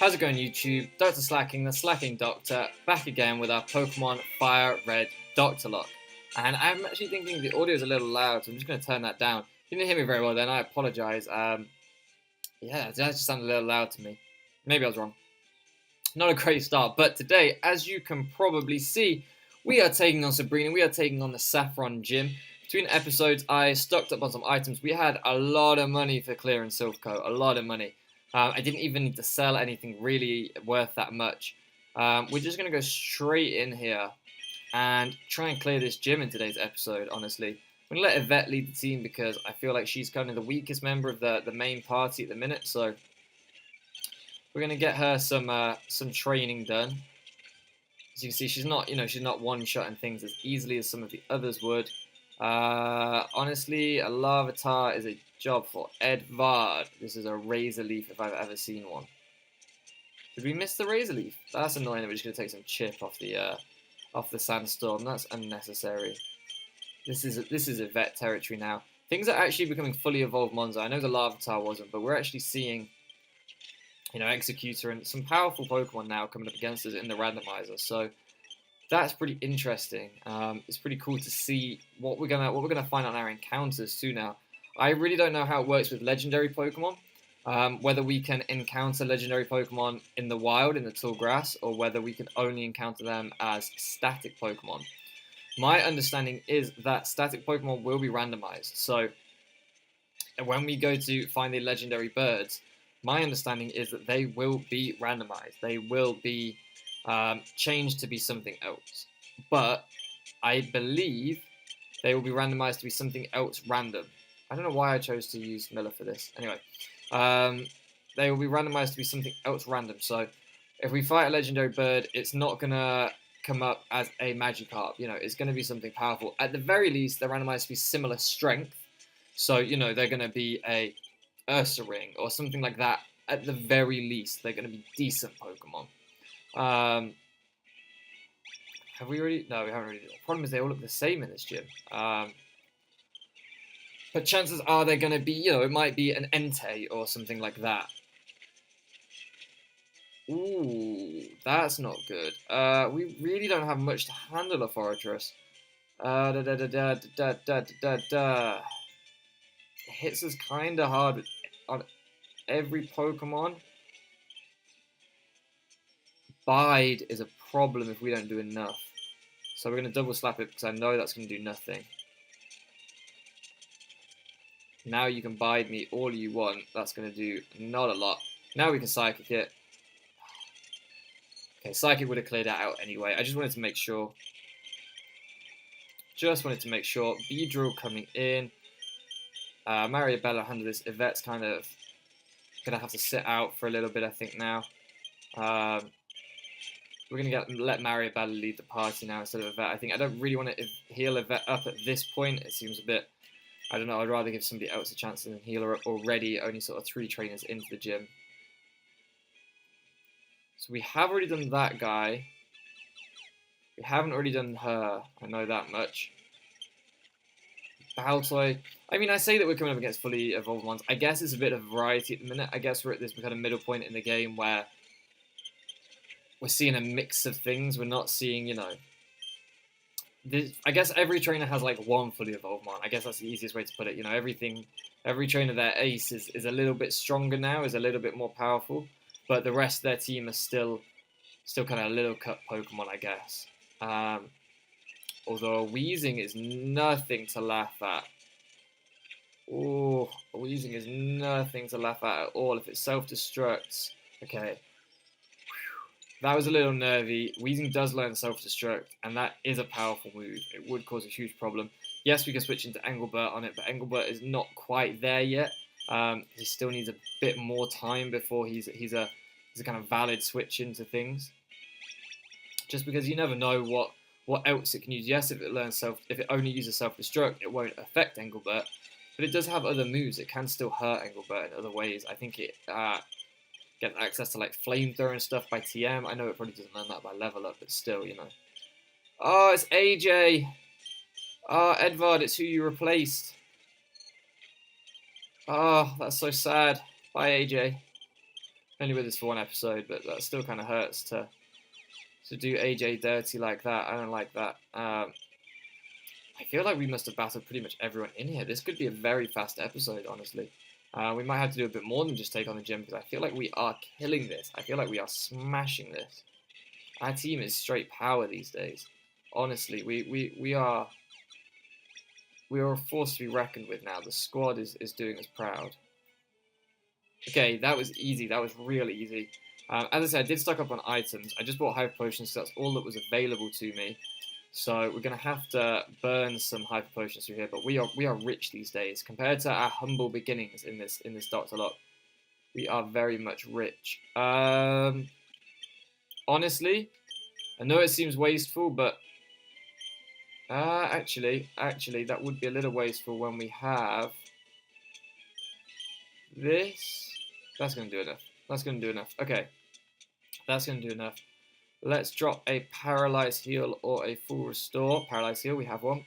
How's it going, YouTube? Dr. Slacking, the Slacking Doctor, back again with our Pokemon Fire Red Doctorlock. And I'm actually thinking the audio is a little loud, so I'm just going to turn that down. If you didn't hear me very well then, I apologise. Yeah, that just sounded a little loud to me. Maybe I was wrong. Not a great start, but today, as you can probably see, we are taking on Sabrina, we are taking on the Saffron Gym. Between episodes, I stocked up on some items. We had a lot of money for clearing Silphco, a lot of money. I didn't even need to sell anything really worth that much. We're just going to go straight in here and try and clear this gym in today's episode, honestly. I'm going to let Yvette lead the team because I feel like she's kind of the weakest member of the main party at the minute. So we're going to get her some training done. As you can see, she's not one-shotting things as easily as some of the others would. Honestly, a Larvitar is a job for Edvard. This is a Razor Leaf if I've ever seen one. Did we miss the Razor Leaf? That's annoying. We're just going to take some chip off the Sandstorm. That's unnecessary. This is Yvette territory now. Things are actually becoming fully evolved Monzo. I know the Larvitar wasn't, but we're actually seeing, Executor and some powerful Pokemon now coming up against us in the randomizer. So that's pretty interesting. It's pretty cool to see what we're gonna find on our encounters too. Now, I really don't know how it works with legendary Pokemon. Whether we can encounter legendary Pokemon in the wild, in the tall grass, or whether we can only encounter them as static Pokemon. My understanding is that static Pokemon will be randomized. So when we go to find the legendary birds, my understanding is that they will be randomized. They will be changed to be something else. But I believe they will be randomized to be something else random. I don't know why I chose to use Miller for this. Anyway, they will be randomized to be something else random. So if we fight a legendary bird, it's not going to come up as a Magikarp. It's going to be something powerful. At the very least, they're randomized to be similar strength. So, they're going to be a Ursaring or something like that. At the very least, they're going to be decent Pokemon. Have we already? No, we haven't already. The problem is they all look the same in this gym. But chances are they're going to be, it might be an Entei or something like that. Ooh, that's not good. We really don't have much to handle a Fortress. It hits us kind of hard on every Pokemon. Bide is a problem if we don't do enough. So we're going to double slap it because I know that's going to do nothing. Now you can bide me all you want. That's going to do not a lot. Now we can Psychic it. Okay, Psychic would have cleared that out anyway. I just wanted to make sure. Beedrill coming in. Mariabella handle this. Yvette's kind of going to have to sit out for a little bit, I think, now. We're going to let Mariabella lead the party now instead of Yvette. I think I don't really want to heal Yvette up at this point. It seems a bit, I don't know, I'd rather give somebody else a chance than heal her up already. Only sort of 3 trainers into the gym. So we have already done that guy. We haven't already done her. I know that much. Baltoy. I mean, I say that we're coming up against fully evolved ones. I guess it's a bit of variety at the minute. I guess we're at this kind of middle point in the game where we're seeing a mix of things. We're not seeing, I guess every trainer has like one fully evolved one. I guess that's the easiest way to put it. Every trainer, their ace is a little bit stronger now, is a little bit more powerful, but the rest of their team are still kind of little cut Pokemon, I guess. Although Weezing is nothing to laugh at. Oh, Weezing is nothing to laugh at all. If it self-destructs, okay. That was a little nervy. Weezing does learn self-destruct, and that is a powerful move. It would cause a huge problem. Yes, we can switch into Engelbert on it, but Engelbert is not quite there yet. He still needs a bit more time before he's a kind of valid switch into things. Just because you never know what else it can use. Yes, if it only uses self-destruct, it won't affect Engelbert, but it does have other moves. It can still hurt Engelbert in other ways. I think it gets access to like flamethrower and stuff by TM. I know it probably doesn't learn that by level up, but still, Oh, it's AJ. Oh, Edvard, it's who you replaced. Oh, that's so sad. Bye, AJ. Only with us for one episode, but that still kind of hurts to do AJ dirty like that. I don't like that. I feel like we must have battled pretty much everyone in here. This could be a very fast episode, honestly. We might have to do a bit more than just take on the gym, because I feel like we are killing this. I feel like we are smashing this. Our team is straight power these days. Honestly, we are a force to be reckoned with now. The squad is doing us proud. Okay, that was easy. That was really easy. As I said, I did stock up on items. I just bought hyper potions, so that's all that was available to me. So we're gonna have to burn some hyper potions through here. But we are rich these days compared to our humble beginnings in this Dr. Lock. We are very much rich. Honestly, I know it seems wasteful, but actually, that would be a little wasteful when we have this. That's gonna do enough. That's gonna do enough. Okay, that's gonna do enough. Let's drop a Paralyze Heal or a Full Restore. Paralyze Heal, we have one,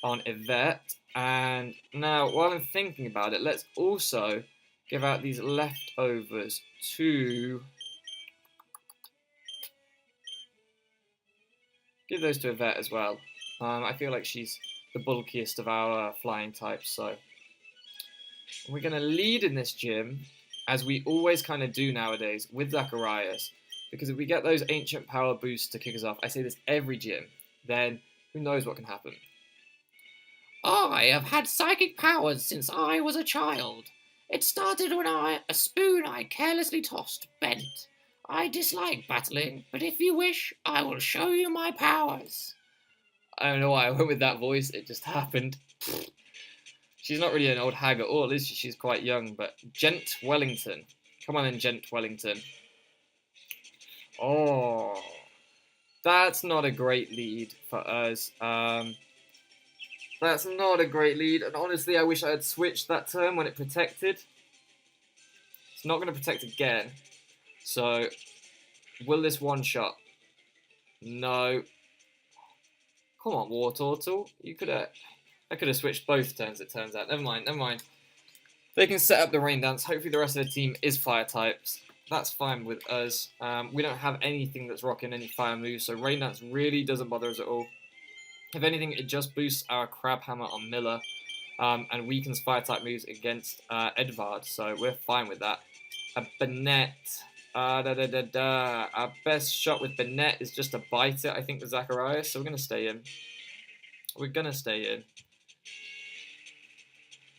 on Yvette. And now, while I'm thinking about it, let's also give out these leftovers to... Give those to Yvette as well. I feel like she's the bulkiest of our flying types, so... We're going to lead in this gym, as we always kind of do nowadays, with Zacharias. Because if we get those ancient power boosts to kick us off, I say this every gym, then who knows what can happen. I have had psychic powers since I was a child. It started when a spoon I carelessly tossed bent. I dislike battling, but if you wish, I will show you my powers. I don't know why I went with that voice, it just happened. She's not really an old hag at all, is she? She's quite young, but Gent Wellington. Come on in, Gent Wellington. Oh, that's not a great lead for us. That's not a great lead, and honestly, I wish I had switched that turn when it protected. It's not going to protect again. So, will this one-shot? No. Come on, War Turtle. You could have... I could have switched both turns, it turns out. Never mind, never mind. They can set up the Rain Dance. Hopefully the rest of the team is fire types. That's fine with us. We don't have anything that's rocking any fire moves, so Rain Dance really doesn't bother us at all. If anything, it just boosts our Crab Hammer on Miller and weakens fire type moves against Edvard, so we're fine with that. Bennett. Our best shot with Bennett is just to bite it, I think, with Zacharias, so we're going to stay in. We're going to stay in.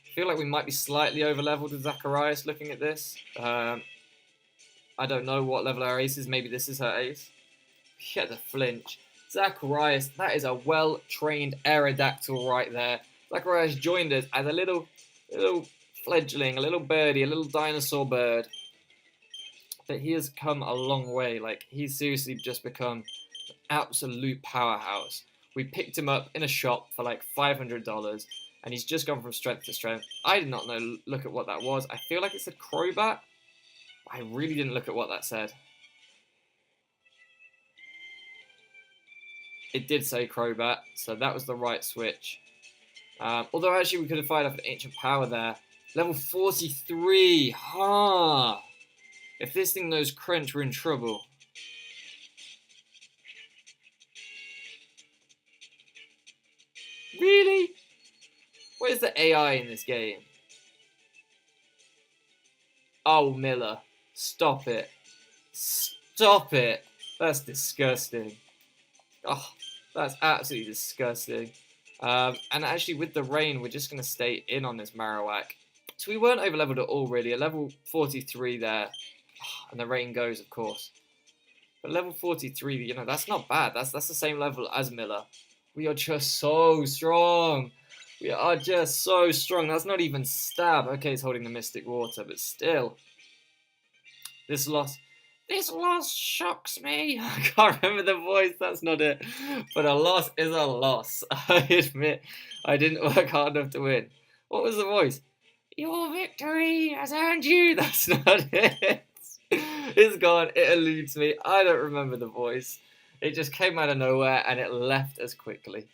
I feel like we might be slightly over-leveled with Zacharias looking at this. I don't know what level our ace is. Maybe this is her ace. Get the flinch. Zacharias, that is a well-trained Aerodactyl right there. Zacharias joined us as a little fledgling, a little birdie, a little dinosaur bird. But he has come a long way. Like, he's seriously just become an absolute powerhouse. We picked him up in a shop for like $500, and he's just gone from strength to strength. I did not know, look at what that was. I feel like it said Crobat. I really didn't look at what that said. It did say Crobat, so that was the right switch. Although actually we could have fired off an ancient power there. Level 43, huh? If this thing knows Crunch, we're in trouble. Really? Where's the AI in this game? Oh, Miller. Stop it. Stop it. That's disgusting. Oh, that's absolutely disgusting. And actually, with the rain, we're just going to stay in on this Marowak. So we weren't over-leveled at all, really. A level 43 there. And the rain goes, of course. But level 43, you know, that's not bad. That's the same level as Miller. We are just so strong. We are just so strong. That's not even stab. Okay, it's holding the Mystic Water, but still. This loss shocks me. I can't remember the voice. That's not it. But a loss is a loss. I admit I didn't work hard enough to win. What was the voice? Your victory has earned you. That's not it. It's gone. It eludes me. I don't remember the voice. It just came out of nowhere and it left as quickly.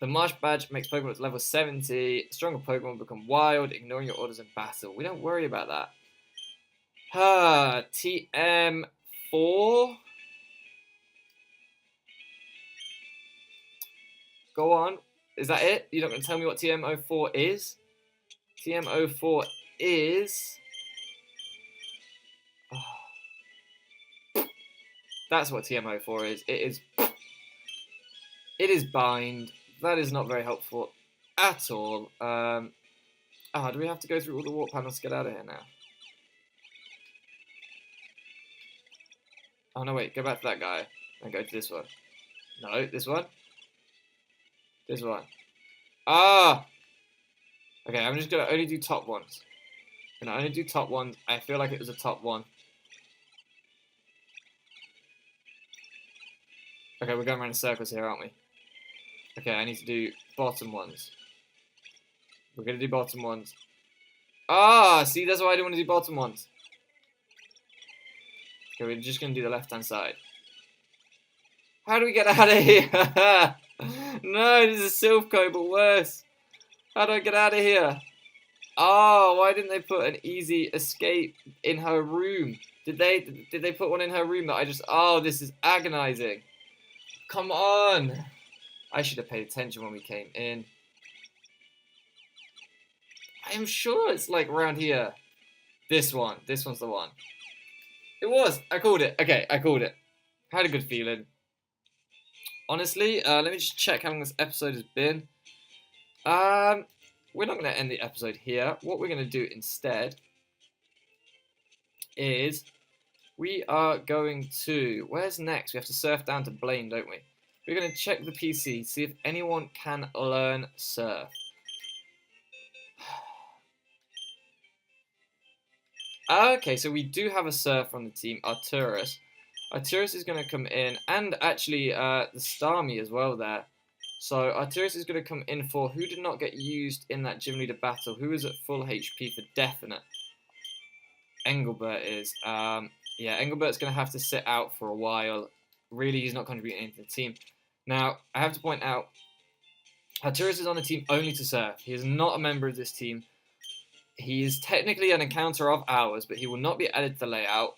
The Marsh Badge makes Pokemon at level 70. Stronger Pokemon become wild, ignoring your orders in battle. We don't worry about that. TM4. Go on. Is that it? You're not going to tell me what TM04 is? TM04 is... Oh. That's what TM04 is. It is bind. That is not very helpful at all. Do we have to go through all the warp panels to get out of here now? Oh, no, wait. Go back to that guy and go to this one. No, this one. This one. Ah! Okay, I'm just going to only do top ones. I'm going to only do top ones. I feel like it was a top one. Okay, we're going around in circles here, aren't we? Okay, I need to do bottom ones. We're going to do bottom ones. Ah! See, that's why I didn't want to do bottom ones. Okay, we're just going to do the left-hand side. How do we get out of here? No, this is Silphco, but worse. How do I get out of here? Oh, why didn't they put an easy escape in her room? Did they put one in her room that I just... Oh, this is agonizing. Come on. I should have paid attention when we came in. I am sure it's like around here. This one. This one's the one. It was. I called it. Okay, I called it. Had a good feeling. Honestly, let me just check how long this episode has been. We're not going to end the episode here. What we're going to do instead is we are going to... Where's next? We have to surf down to Blaine, don't we? We're going to check the PC, see if anyone can learn surf. Okay, so we do have a surfer on the team, Arturus. Arturus is going to come in, and actually the Starmie as well there. So Arturus is going to come in for who did not get used in that gym leader battle. Who is at full HP for definite? Engelbert is. Yeah, Engelbert's going to have to sit out for a while. Really, he's not contributing anything to the team. Now, I have to point out, Arturus is on the team only to surf. He is not a member of this team. He is technically an encounter of ours, but he will not be added to the layout.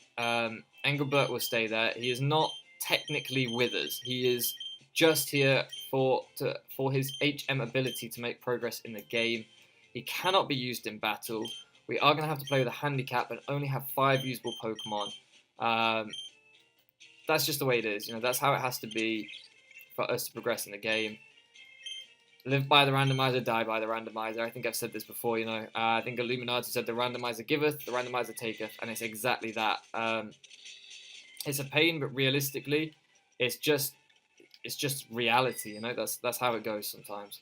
Engelbert will stay there. He is not technically with us. He is just here for his HM ability to make progress in the game. He cannot be used in battle. We are going to have to play with a handicap and only have 5 usable Pokemon. That's just the way it is. You know, that's how it has to be for us to progress in the game. Live by the randomizer, die by the randomizer. I think I've said this before, you know. I think Illuminati said the randomizer giveth, the randomizer taketh, and it's exactly that. It's a pain, but realistically, it's just reality, you know. That's how it goes sometimes.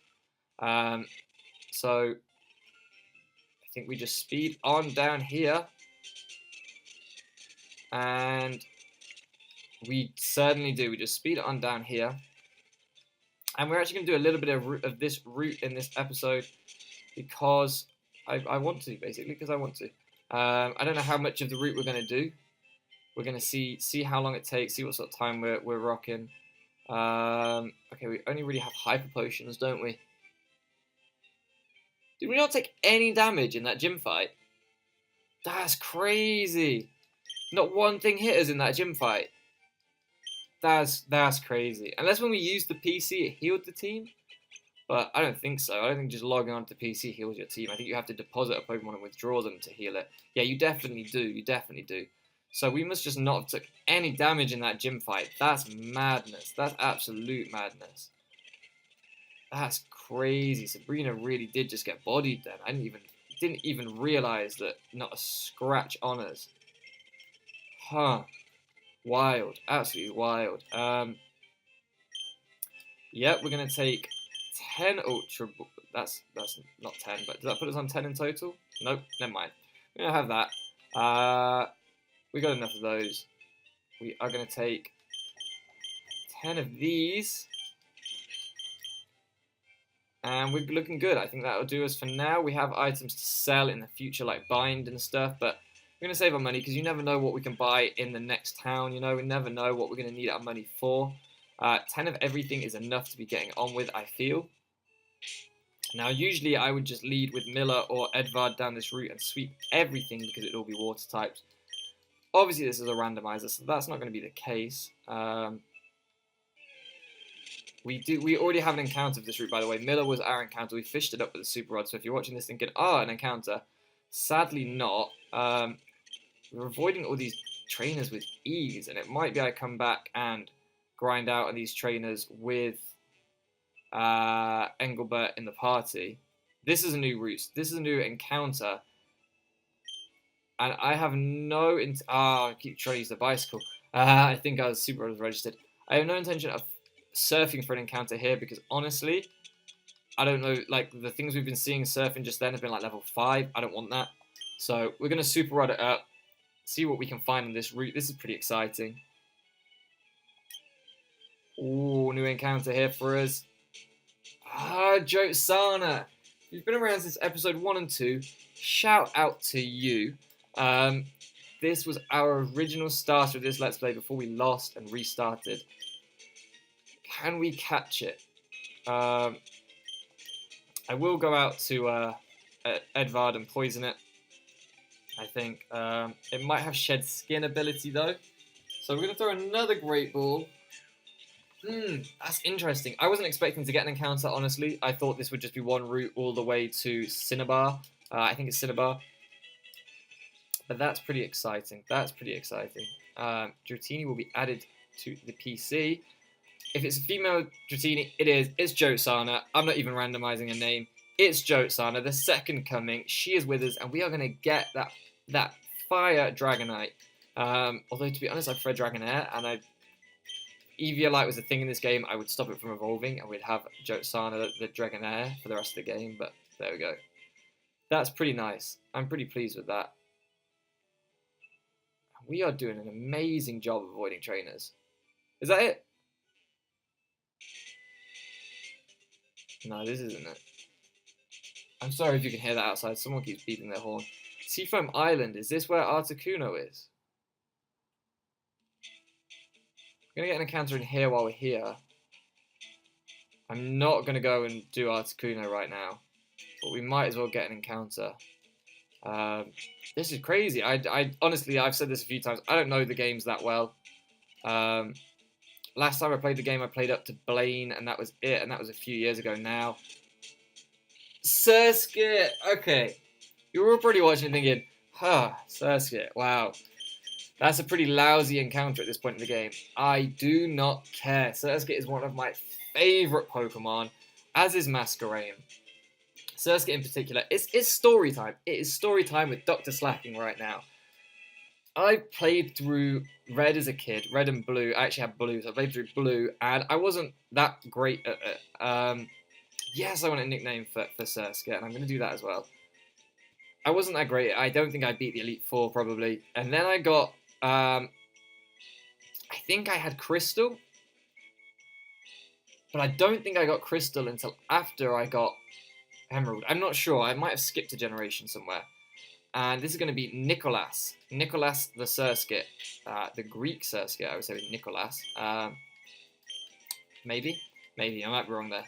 So I think we just speed on down here, and we certainly do. We just speed on down here. And we're actually going to do a little bit of this route in this episode because I want to, basically, because I want to. I don't know how much of the route we're going to do. We're going to see how long it takes, see what sort of time we're rocking. Okay, we only really have hyper potions, don't we? Did we not take any damage in that gym fight? That's crazy. Not one thing hit us in that gym fight. That's crazy. Unless when we used the PC, it healed the team. But I don't think so. I don't think just logging onto the PC heals your team. I think you have to deposit a Pokemon and withdraw them to heal it. Yeah, you definitely do. You definitely do. So we must just not have took any damage in that gym fight. That's madness. That's absolute madness. That's crazy. Sabrina really did just get bodied then. I didn't even realize that not a scratch on us. Huh. Wild, absolutely wild. Yep, we're gonna take 10 Ultra. That's not 10, but does that put us on 10 in total? Nope, never mind. We're gonna have that. We got enough of those. We are gonna take 10 of these, and we're looking good. I think that will do us for now. We have items to sell in the future, like bind and stuff, but we're going to save our money because you never know what we can buy in the next town. You know, we never know what we're going to need our money for. 10 of everything is enough to be getting on with, I feel. Now, usually I would just lead with Miller or Edvard down this route and sweep everything because it would all be water types. Obviously, this is a randomizer, so that's not going to be the case. We already have an encounter of this route, by the way. Miller was our encounter. We fished it up with a super rod. So if you're watching this thinking, oh, an encounter, sadly not. We're avoiding all these trainers with ease, and it might be I come back and grind out on these trainers with Engelbert in the party. This is a new route. This is a new encounter. And I have no... I keep trying to use the bicycle. I think I was super registered. I have no intention of surfing for an encounter here because honestly, I don't know, like the things we've been seeing surfing just then have been like level 5. I don't want that. So we're going to super rod it up, see what we can find on this route. This is pretty exciting. Ooh, new encounter here for us. Jotesana. If you've been around since episode 1 and 2, shout out to you. This was our original starter of this Let's Play before we lost and restarted. Can we catch it? I will go out to Edvard and poison it. I think it might have shed skin ability though. So we're going to throw another Great Ball. That's interesting. I wasn't expecting to get an encounter, honestly. I thought this would just be one route all the way to Cinnabar. I think it's Cinnabar. But that's pretty exciting. That's pretty exciting. Dratini will be added to the PC. If it's a female Dratini, it is. It's Jotesana. I'm not even randomizing a name. It's Jotesana, the second coming. She is with us, and we are going to get that fire Dragonite. Although, to be honest, I prefer Dragonair, and Eviolite was a thing in this game. I would stop it from evolving, and we'd have Jotesana, the Dragonair, for the rest of the game. But there we go. That's pretty nice. I'm pretty pleased with that. We are doing an amazing job of avoiding trainers. Is that it? No, this isn't it. I'm sorry if you can hear that outside. Someone keeps beeping their horn. Seafoam Island. Is this where Articuno is? I'm going to get an encounter in here while we're here. I'm not going to go and do Articuno right now. But we might as well get an encounter. This is crazy. I honestly, I've said this a few times. I don't know the games that well. Last time I played the game, I played up to Blaine, and that was it. And that was a few years ago now. Surskit. Okay. You were probably watching thinking, Surskit. Wow. That's a pretty lousy encounter at this point in the game. I do not care. Surskit is one of my favourite Pokemon, as is Masquerain. Surskit in particular, it's story time. It is story time with Dr. Slacking right now. I played through Red as a kid, Red and Blue. I actually had Blue, so I played through Blue, and I wasn't that great at it. Yes, I want a nickname for Surskit, and I'm going to do that as well. I wasn't that great. I don't think I beat the Elite Four, probably. And then I got, I think I had Crystal, but I don't think I got Crystal until after I got Emerald. I'm not sure. I might have skipped a generation somewhere. And this is going to be Nicholas. Nicholas the Surskit. The Greek Surskit, I would say, with Nicholas. Maybe. Maybe. I might be wrong there.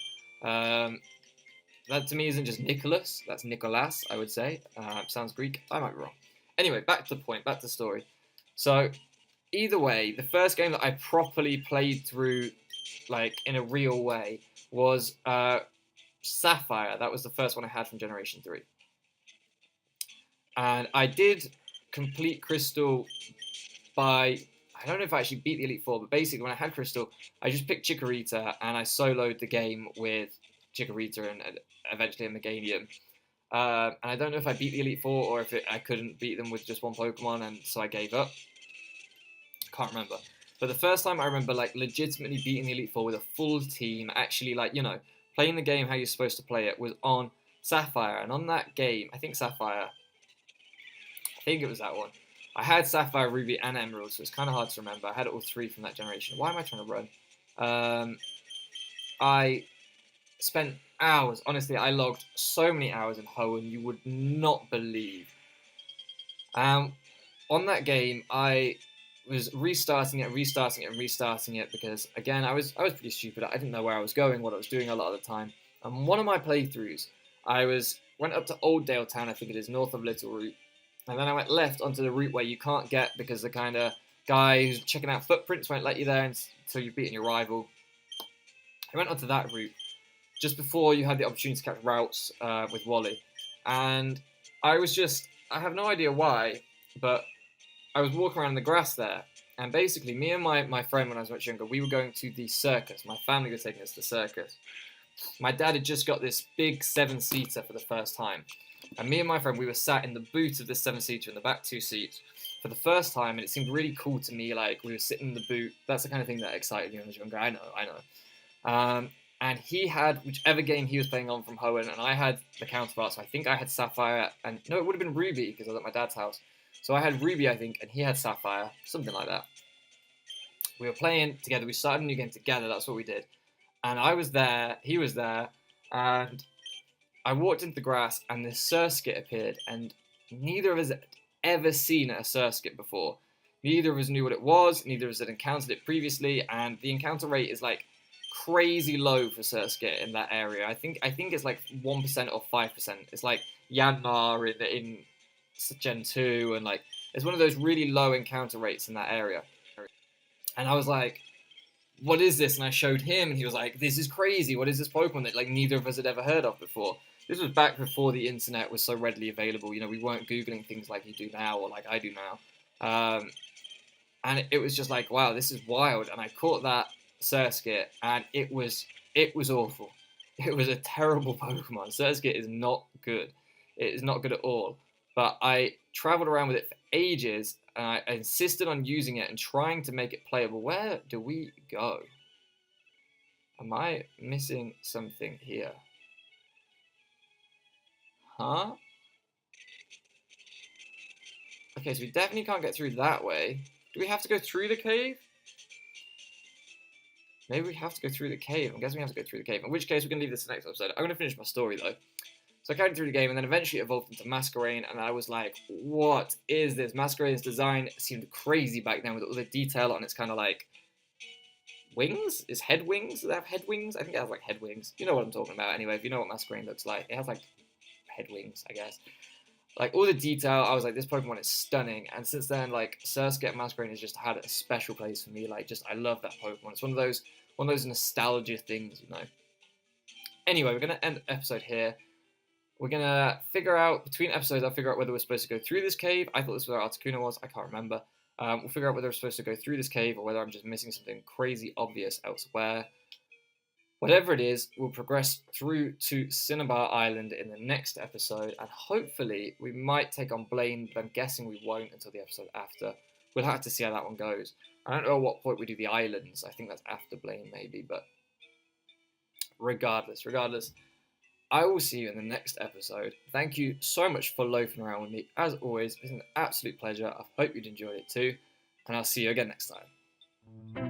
That to me isn't just Nicholas. That's Nicholas, I would say. Sounds Greek. I might be wrong. Anyway, back to the point. Back to the story. So, either way, the first game that I properly played through, like, in a real way, was Sapphire. That was the first one I had from Generation 3. And I did complete Crystal by... I don't know if I actually beat the Elite Four, but basically when I had Crystal, I just picked Chikorita and I soloed the game with Chikorita and eventually a Meganium. And I don't know if I beat the Elite Four or if I couldn't beat them with just one Pokemon, and so I gave up. Can't remember. But the first time I remember, like, legitimately beating the Elite Four with a full team, actually, like, you know, playing the game how you're supposed to play it, was on Sapphire. And on that game, I think Sapphire... I think it was that one. I had Sapphire, Ruby, and Emerald, so it's kind of hard to remember. I had all three from that generation. Why am I trying to run? I spent hours. Honestly, I logged so many hours in Hoenn, you would not believe. On that game, I was restarting it because, again, I was pretty stupid. I didn't know where I was going, what I was doing a lot of the time. And one of my playthroughs, went up to Old Dale Town, I think it is, north of Little Root. And then I went left onto the route where you can't get because the kind of guy who's checking out footprints won't let you there until you've beaten your rival. I went onto that route just before you had the opportunity to catch routes with Wally. And I have no idea why, but I was walking around in the grass there. And basically, me and my friend, when I was much younger, we were going to the circus. My family was taking us to the circus. My dad had just got this big 7-seater for the first time. And me and my friend, we were sat in the boot of this 7-seater in the back 2 seats for the first time. And it seemed really cool to me. Like, we were sitting in the boot. That's the kind of thing that excited me when I was younger. I know. And he had whichever game he was playing on from Hoenn, and I had the counterpart. So I think I had Sapphire, and no, it would have been Ruby because I was at my dad's house. So I had Ruby, I think, and he had Sapphire, something like that. We were playing together. We started a new game together. That's what we did. And I was there, he was there, and I walked into the grass, and this Surskit appeared, and neither of us had ever seen a Surskit before. Neither of us knew what it was. Neither of us had encountered it previously, and the encounter rate is like crazy low for Surskit in that area. I think it's like 1% or 5%. It's like Yanmar in Gen 2, and like it's one of those really low encounter rates in that area. And I was like, what is this? And I showed him, and he was like, this is crazy. What is this Pokemon that like neither of us had ever heard of before? This was back before the internet was so readily available. You know, we weren't Googling things like you do now or like I do now. And it was just like, wow, this is wild. And I caught that Surskit, and it was awful. It was a terrible Pokemon. Surskit is not good. It is not good at all. But I traveled around with it for ages, and I insisted on using it and trying to make it playable. Where do we go? Am I missing something here? Huh? Okay, so we definitely can't get through that way. Do we have to go through the cave? Maybe we have to go through the cave. I'm guessing we have to go through the cave. In which case, we're going to leave this next episode. I'm going to finish my story, though. So I carried through the game, and then eventually it evolved into Masquerain, and I was like, what is this? Masquerain's design seemed crazy back then with all the detail on its kind of like wings? Is head wings? Do they have head wings? I think it has like head wings. You know what I'm talking about anyway, if you know what Masquerain looks like. It has like head wings, I guess. Like all the detail, I was like, this Pokemon is stunning. And since then, like Surskit and Masquerain has just had a special place for me. Like, I love that Pokemon. It's one of those nostalgia things, you know. Anyway, we're gonna end the episode here. We're gonna figure out between episodes. I'll figure out whether we're supposed to go through this cave. I thought this was where Articuno was. I can't remember. We'll figure out whether we're supposed to go through this cave or whether I'm just missing something crazy obvious elsewhere. Whatever it is, we'll progress through to Cinnabar Island in the next episode, and hopefully we might take on Blaine, but I'm guessing we won't until the episode after. We'll have to see how that one goes. I don't know at what point we do the islands. I think that's after Blaine, maybe, but regardless, I will see you in the next episode. Thank you so much for loafing around with me. As always, it's an absolute pleasure. I hope you'd enjoyed it too, and I'll see you again next time.